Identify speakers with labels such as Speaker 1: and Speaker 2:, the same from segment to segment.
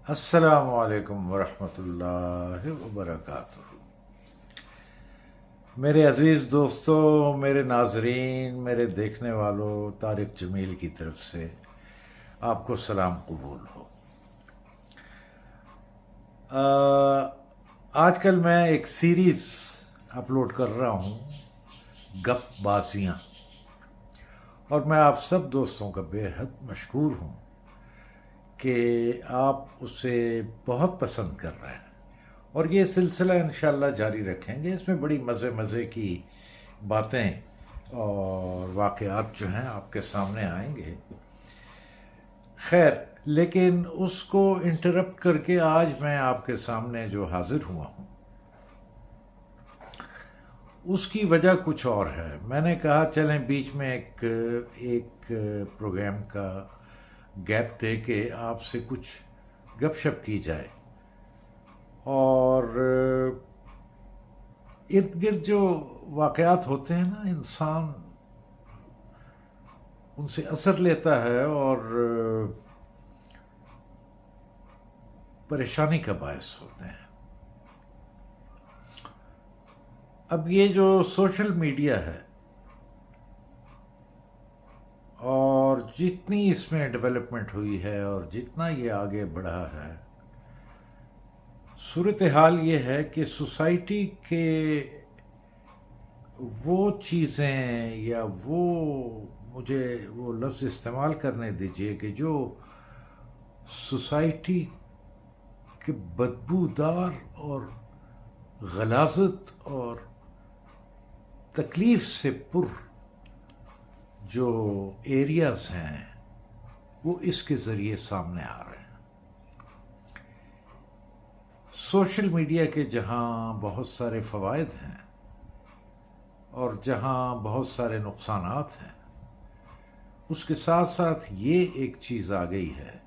Speaker 1: السلام علیکم ورحمۃ اللہ وبرکاتہ۔ میرے عزیز دوستوں، میرے ناظرین، میرے دیکھنے والوں، طارق جمیل کی طرف سے آپ کو سلام قبول ہو۔ آج کل میں ایک سیریز اپلوڈ کر رہا ہوں، گپ بازیاں، اور میں آپ سب دوستوں کا بے حد مشکور ہوں کہ آپ اسے بہت پسند کر رہے ہیں، اور یہ سلسلہ انشاءاللہ جاری رکھیں گے۔ اس میں بڑی مزے کی باتیں اور واقعات جو ہیں آپ کے سامنے آئیں گے۔ خیر، لیکن اس کو انٹرپٹ کر کے آج میں آپ کے سامنے جو حاضر ہوا ہوں، اس کی وجہ کچھ اور ہے۔ میں نے کہا چلیں بیچ میں ایک پروگرام کا گیپ دے کے آپ سے کچھ گپ شپ کی جائے، اور ارد گرد جو واقعات ہوتے ہیں نا، انسان ان سے اثر لیتا ہے اور پریشانی کا باعث ہوتے ہیں۔ اب یہ جو سوشل میڈیا ہے، اور جتنی اس میں ڈیولپمنٹ ہوئی ہے اور جتنا یہ آگے بڑھا ہے، صورتحال یہ ہے کہ سوسائٹی کے وہ چیزیں، یا مجھے وہ لفظ استعمال کرنے دیجیے کہ جو سوسائٹی کے بدبودار اور غلاظت اور تکلیف سے پر جو ایریاز ہیں، وہ اس کے ذریعے سامنے آ رہے ہیں۔ سوشل میڈیا کے جہاں بہت سارے فوائد ہیں اور جہاں بہت سارے نقصانات ہیں، اس کے ساتھ ساتھ یہ ایک چیز آ گئی ہے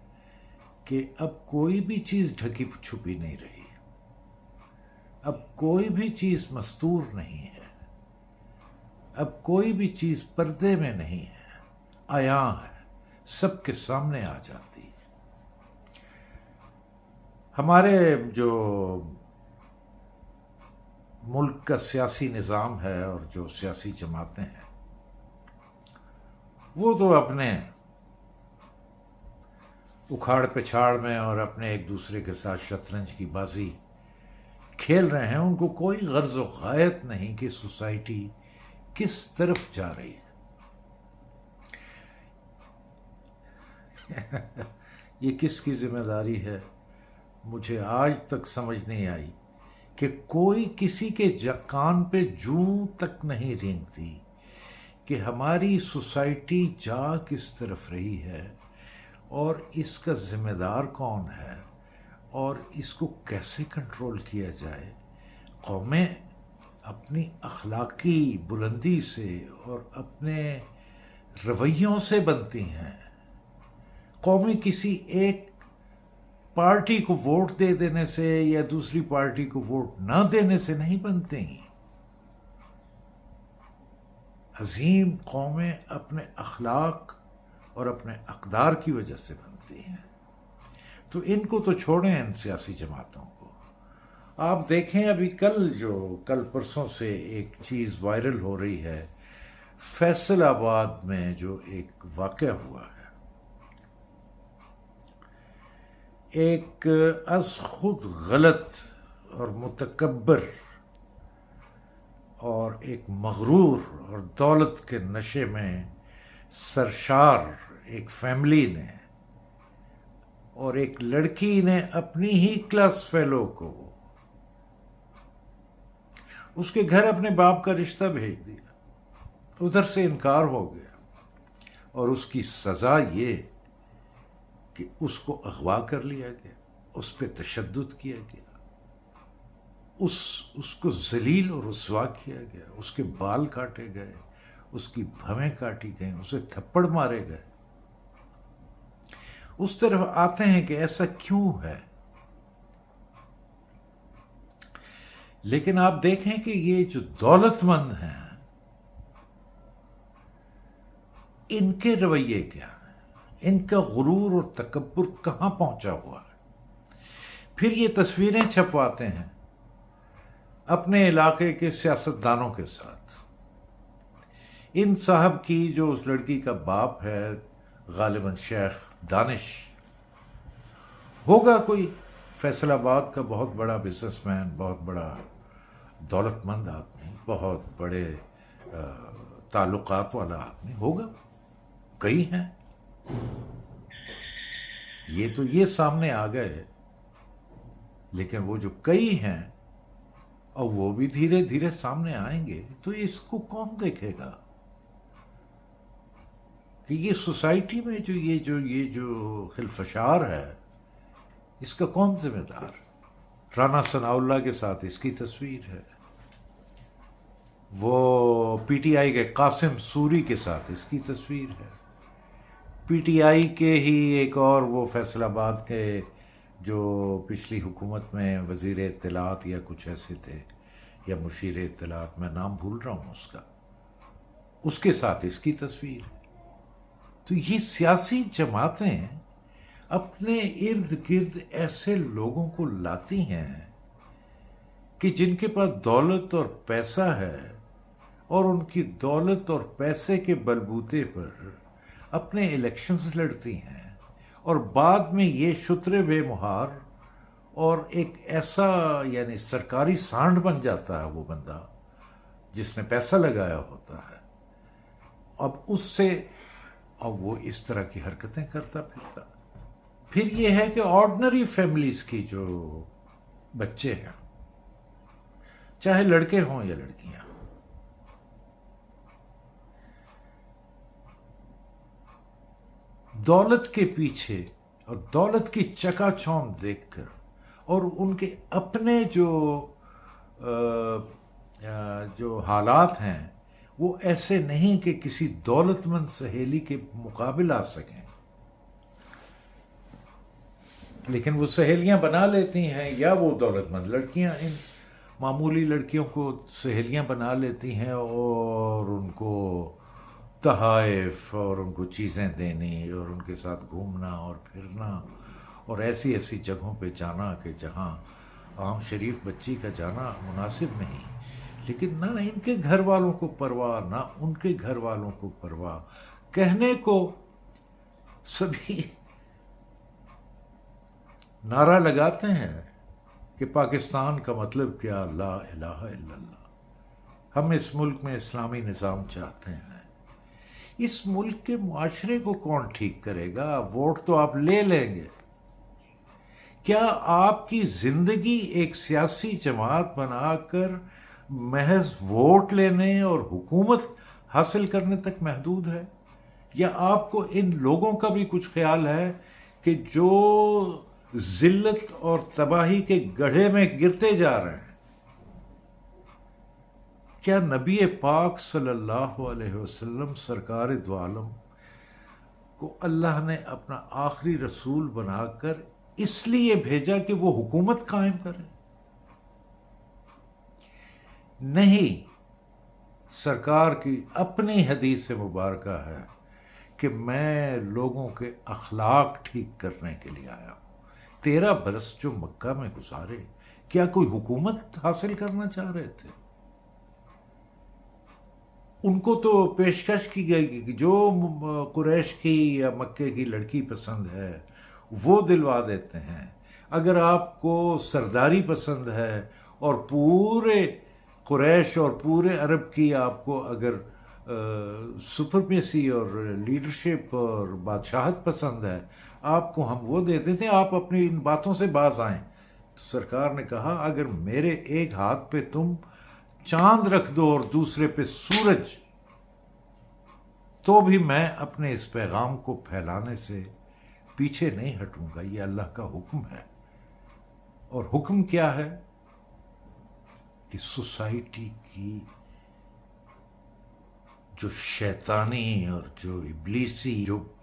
Speaker 1: کہ اب کوئی بھی چیز ڈھکی چھپی نہیں رہی، اب کوئی بھی چیز مستور نہیں ہے، اب کوئی بھی چیز پردے میں نہیں ہے، عیاں ہے، سب کے سامنے آ جاتی ہے۔ ہمارے جو ملک کا سیاسی نظام ہے اور جو سیاسی جماعتیں ہیں، وہ تو اپنے اکھاڑ پچھاڑ میں اور اپنے ایک دوسرے کے ساتھ شطرنج کی بازی کھیل رہے ہیں۔ ان کو کوئی غرض و غایت نہیں کہ سوسائٹی کس طرف جا رہی ہے۔ یہ کس کی ذمہ داری ہے؟ مجھے آج تک سمجھ نہیں آئی کہ کوئی کسی کے کان پہ جوں تک نہیں رینگتی کہ ہماری سوسائٹی جا کس طرف رہی ہے، اور اس کا ذمہ دار کون ہے، اور اس کو کیسے کنٹرول کیا جائے۔ قومیں اپنی اخلاقی بلندی سے اور اپنے رویوں سے بنتی ہیں۔ قومیں کسی ایک پارٹی کو ووٹ دے دینے سے یا دوسری پارٹی کو ووٹ نہ دینے سے نہیں بنتے ہیں۔ عظیم قومیں اپنے اخلاق اور اپنے اقدار کی وجہ سے بنتی ہیں۔ تو ان کو تو چھوڑیں، ان سیاسی جماعتوں کو۔ آپ دیکھیں ابھی کل پرسوں سے ایک چیز وائرل ہو رہی ہے، فیصل آباد میں جو ایک واقعہ ہوا ہے۔ ایک از خود غلط اور متکبر اور ایک مغرور اور دولت کے نشے میں سرشار ایک فیملی نے اور ایک لڑکی نے اپنی ہی کلاس فیلو کو اس کے گھر اپنے باپ کا رشتہ بھیج دیا، ادھر سے انکار ہو گیا، اور اس کی سزا یہ کہ اس کو اغوا کر لیا گیا، اس پہ تشدد کیا گیا، اس کو ذلیل اور رسوا کیا گیا، اس کے بال کاٹے گئے، اس کی بھویں کاٹی گئیں، اسے تھپڑ مارے گئے۔ اس طرف آتے ہیں کہ ایسا کیوں ہے؟ لیکن آپ دیکھیں کہ یہ جو دولت مند ہیں، ان کے رویے کیا ہیں، ان کا غرور اور تکبر کہاں پہنچا ہوا ہے۔ پھر یہ تصویریں چھپواتے ہیں اپنے علاقے کے سیاستدانوں کے ساتھ. ان صاحب کی جو اس لڑکی کا باپ ہے غالباً شیخ دانش ہوگا، کوئی فیصل آباد کا بہت بڑا بزنس مین، بہت بڑا دولت مند آدمی، بہت بڑے تعلقات والا آدمی ہوگا. کئی ہیں، یہ تو یہ سامنے آ گئے، لیکن وہ جو کئی ہیں اور وہ بھی دھیرے دھیرے سامنے آئیں گے، تو اس کو کون دیکھے گا کہ یہ سوسائٹی میں یہ جو خلفشار ہے، اس کا کون ذمہ دار؟ رانا ثناء اللہ کے ساتھ اس کی تصویر ہے، وہ پی ٹی آئی کے قاسم سوری کے ساتھ اس کی تصویر ہے، پی ٹی آئی کے ہی ایک اور وہ فیصل آباد کے جو پچھلی حکومت میں وزیر اطلاعات یا کچھ ایسے تھے، یا مشیر اطلاعات، میں نام بھول رہا ہوں اس کا، اس کے ساتھ اس کی تصویر ہے. تو یہ سیاسی جماعتیں اپنے ارد گرد ایسے لوگوں کو لاتی ہیں کہ جن کے پاس دولت اور پیسہ ہے، اور ان کی دولت اور پیسے کے بلبوتے پر اپنے الیکشنز لڑتی ہیں، اور بعد میں یہ شتر بے مہار اور ایک ایسا یعنی سرکاری سانڈ بن جاتا ہے وہ بندہ جس نے پیسہ لگایا ہوتا ہے. اب اس سے اب وہ اس طرح کی حرکتیں کرتا پھرتا. پھر یہ ہے کہ آرڈنری فیملیز کی جو بچے ہیں، چاہے لڑکے ہوں یا لڑکیاں، دولت کے پیچھے اور دولت کی چکا چوند دیکھ کر، اور ان کے اپنے جو حالات ہیں وہ ایسے نہیں کہ کسی دولت مند سہیلی کے مقابل آ سکیں، لیکن وہ سہیلیاں بنا لیتی ہیں، یا وہ دولت مند لڑکیاں ان معمولی لڑکیوں کو سہیلیاں بنا لیتی ہیں، اور ان کو تحائف اور ان کو چیزیں دینی اور ان کے ساتھ گھومنا اور پھرنا اور ایسی ایسی جگہوں پہ جانا کہ جہاں عام شریف بچی کا جانا مناسب نہیں. لیکن نہ ان کے گھر والوں کو پرواہ، نہ ان کے گھر والوں کو پرواہ. کہنے کو سبھی نعرہ لگاتے ہیں کہ پاکستان کا مطلب کیا، لا الہ الا اللہ، ہم اس ملک میں اسلامی نظام چاہتے ہیں. اس ملک کے معاشرے کو کون ٹھیک کرے گا؟ ووٹ تو آپ لے لیں گے. کیا آپ کی زندگی ایک سیاسی جماعت بنا کر محض ووٹ لینے اور حکومت حاصل کرنے تک محدود ہے؟ یا آپ کو ان لوگوں کا بھی کچھ خیال ہے کہ جو ذلت اور تباہی کے گڑھے میں گرتے جا رہے ہیں؟ کیا نبی پاک صلی اللہ علیہ وسلم سرکار دو عالم کو اللہ نے اپنا آخری رسول بنا کر اس لیے بھیجا کہ وہ حکومت قائم کرے؟ نہیں. سرکار کی اپنی حدیث مبارکہ ہے کہ میں لوگوں کے اخلاق ٹھیک کرنے کے لیے آیا ہوں. 13 برس جو مکہ میں گزارے، کیا کوئی حکومت حاصل کرنا چاہ رہے تھے؟ ان کو تو پیشکش کی گئی کہ جو قریش کی یا مکے کی لڑکی پسند ہے وہ دلوا دیتے ہیں. اگر آپ کو سرداری پسند ہے اور پورے قریش اور پورے عرب کی آپ کو اگر سپرمیسی اور لیڈرشپ اور بادشاہت پسند ہے، آپ کو ہم وہ دیتے تھے. آپ اپنی ان باتوں سے باز آئیں. تو سرکار نے کہا اگر میرے ایک ہاتھ پہ تم چاند رکھ دو اور دوسرے پہ سورج، تو بھی میں اپنے اس پیغام کو پھیلانے سے پیچھے نہیں ہٹوں گا. یہ اللہ کا حکم ہے. اور حکم کیا ہے؟ کہ سوسائٹی کی جو شیطانی اور جو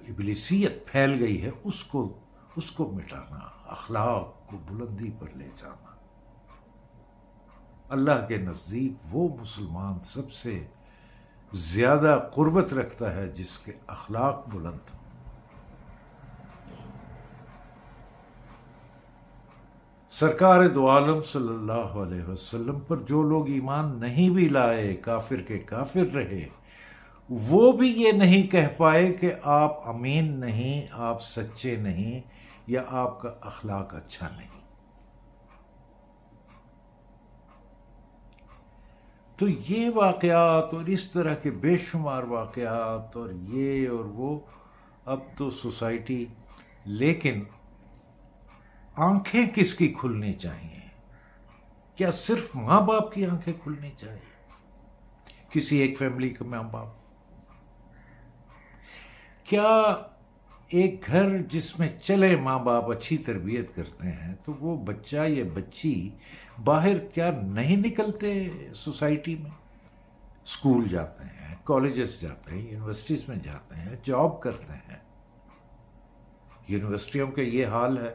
Speaker 1: ابلیسیت پھیل گئی ہے اس کو مٹانا، اخلاق کو بلندی پر لے جانا. اللہ کے نزدیک وہ مسلمان سب سے زیادہ قربت رکھتا ہے جس کے اخلاق بلند ہوں. سرکار دو عالم صلی اللہ علیہ وسلم پر جو لوگ ایمان نہیں بھی لائے، کافر کے کافر رہے، وہ بھی یہ نہیں کہہ پائے کہ آپ امین نہیں، آپ سچے نہیں، یا آپ کا اخلاق اچھا نہیں۔ تو یہ واقعات اور اس طرح کے بے شمار واقعات اور یہ اور وہ، اب تو سوسائٹی، لیکن آنکھیں کس کی کھلنی چاہیے؟ کیا صرف ماں باپ کی آنکھیں کھلنی چاہیے؟ کسی ایک فیملی کے ماں باپ؟ کیا ایک گھر جس میں چلے ماں باپ اچھی تربیت کرتے ہیں تو وہ بچہ یا بچی باہر کیا نہیں نکلتے سوسائٹی میں؟ اسکول جاتے ہیں، کالجز جاتے ہیں، یونیورسٹیز میں جاتے ہیں، جاب کرتے ہیں۔ یونیورسٹیوں کے یہ حال ہے۔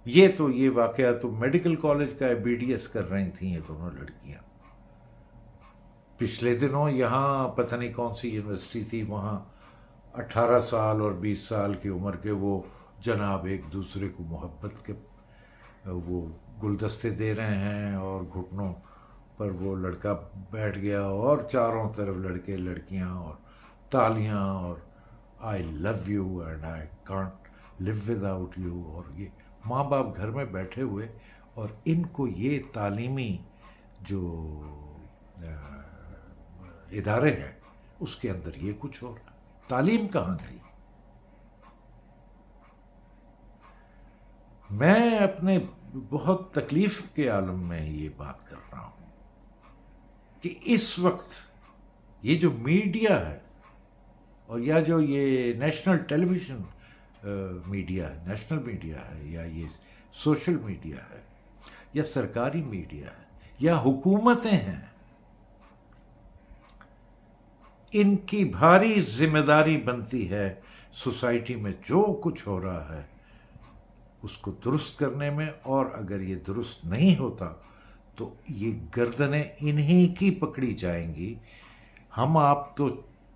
Speaker 1: یہ واقعہ تو میڈیکل کالج کا ہے، بی ڈی ایس کر رہی تھیں یہ دونوں لڑکیاں۔ پچھلے دنوں یہاں پتہ نہیں کون سی یونیورسٹی تھی، وہاں 18 سال اور 20 سال کی عمر کے وہ جناب ایک دوسرے کو محبت کے وہ گلدستے دے رہے ہیں، اور گھٹنوں پر وہ لڑکا بیٹھ گیا اور چاروں طرف لڑکے لڑکیاں اور تالیاں اور I love you and I can't live without you, اور یہ ماں باپ گھر میں بیٹھے ہوئے اور ان کو یہ تعلیمی جو ادارے ہیں اس کے اندر یہ کچھ ہو رہا۔ تعلیم کہاں گئی؟ میں اپنے بہت تکلیف کے عالم میں یہ بات کر رہا ہوں کہ اس وقت یہ جو میڈیا ہے، اور یا جو یہ نیشنل ٹیلی ویژن میڈیا ہے، نیشنل میڈیا ہے، یا یہ سوشل میڈیا ہے، یا سرکاری میڈیا ہے، یا حکومتیں ہیں، ان کی بھاری ذمہ داری بنتی ہے سوسائٹی میں جو کچھ ہو رہا ہے اس کو درست کرنے میں، اور اگر یہ درست نہیں ہوتا تو یہ گردنیں انہی کی پکڑی جائیں گی۔ ہم آپ تو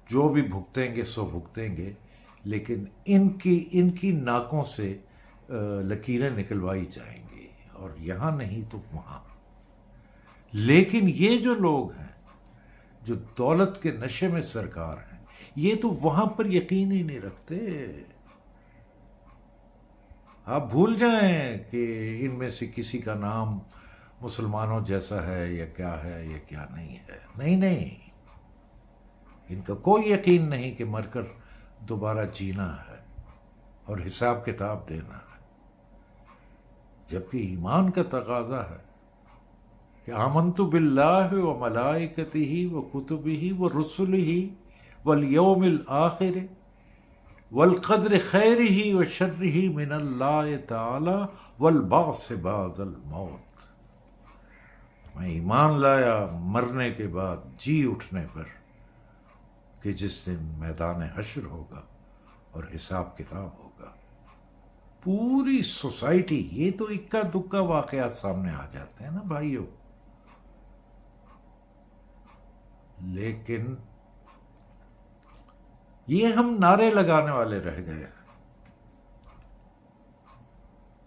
Speaker 1: جو بھی بھگتیں گے سو بھگتیں گے، لیکن ان کی ناکوں سے لکیریں نکلوائی جائیں گی، اور یہاں نہیں تو وہاں۔ لیکن یہ جو لوگ ہیں جو دولت کے نشے میں سرکار ہیں، یہ تو وہاں پر یقین ہی نہیں رکھتے۔ آپ بھول جائیں کہ ان میں سے کسی کا نام مسلمانوں جیسا ہے یا کیا ہے یا کیا نہیں ہے۔ نہیں، ان کا کوئی یقین نہیں کہ مر کر دوبارہ جینا ہے اور حساب کتاب دینا ہے، جبکہ ایمان کا تقاضا ہے کہ آمنت باللہ و ملائکتہ و کتبہ و رسلہ والیوم الآخر والقدر خیرہ و شرہ من اللہ تعالی والبعث بعد الموت۔ میں ایمان لایا مرنے کے بعد جی اٹھنے پر، کہ جس دن میدان حشر ہوگا اور حساب کتاب ہوگا۔ پوری سوسائٹی، یہ تو اکا دکا واقعات سامنے آ جاتے ہیں نا بھائیوں، لیکن یہ ہم نعرے لگانے والے رہ گئے ہیں۔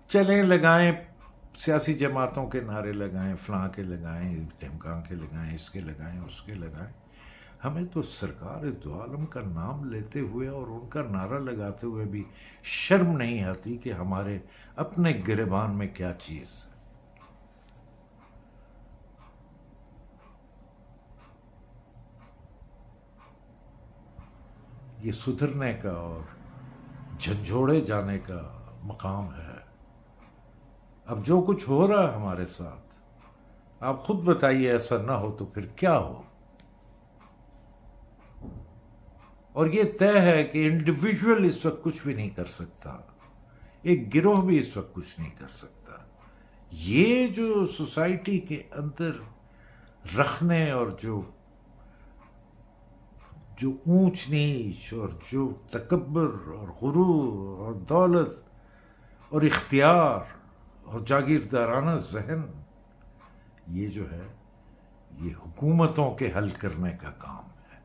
Speaker 1: چلیں لگائیں، سیاسی جماعتوں کے نعرے لگائیں، فلاں کے لگائیں، ڈھمکاں کے لگائیں، اس کے لگائیں، اس کے لگائیں۔ ہمیں تو سرکار دو عالم کا نام لیتے ہوئے اور ان کا نعرہ لگاتے ہوئے بھی شرم نہیں آتی کہ ہمارے اپنے گریبان میں کیا چیز ہے۔ یہ سدھرنے کا اور جھنجھوڑے جانے کا مقام ہے۔ اب جو کچھ ہو رہا ہے ہمارے ساتھ، آپ خود بتائیے، ایسا نہ ہو تو پھر کیا ہو؟ اور یہ طے ہے کہ انڈیویجول اس وقت کچھ بھی نہیں کر سکتا، ایک گروہ بھی اس وقت کچھ نہیں کر سکتا۔ یہ جو سوسائٹی کے اندر رکھنے اور جو اونچ نیچ اور جو تکبر اور غرور اور دولت اور اختیار اور جاگیردارانہ ذہن، یہ جو ہے یہ حکومتوں کے حل کرنے کا کام ہے۔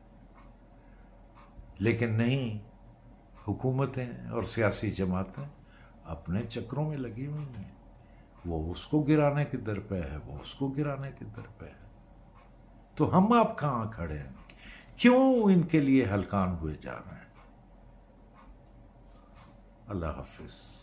Speaker 1: لیکن نہیں، حکومتیں اور سیاسی جماعتیں اپنے چکروں میں لگی ہوئی ہیں، وہ اس کو گرانے کے در پہ ہے، وہ اس کو گرانے کے در پہ ہے، تو ہم آپ کہاں کھڑے ہیں؟ کیوں ان کے لیے ہلکان ہوئے جا رہے ہیں؟ اللہ حافظ.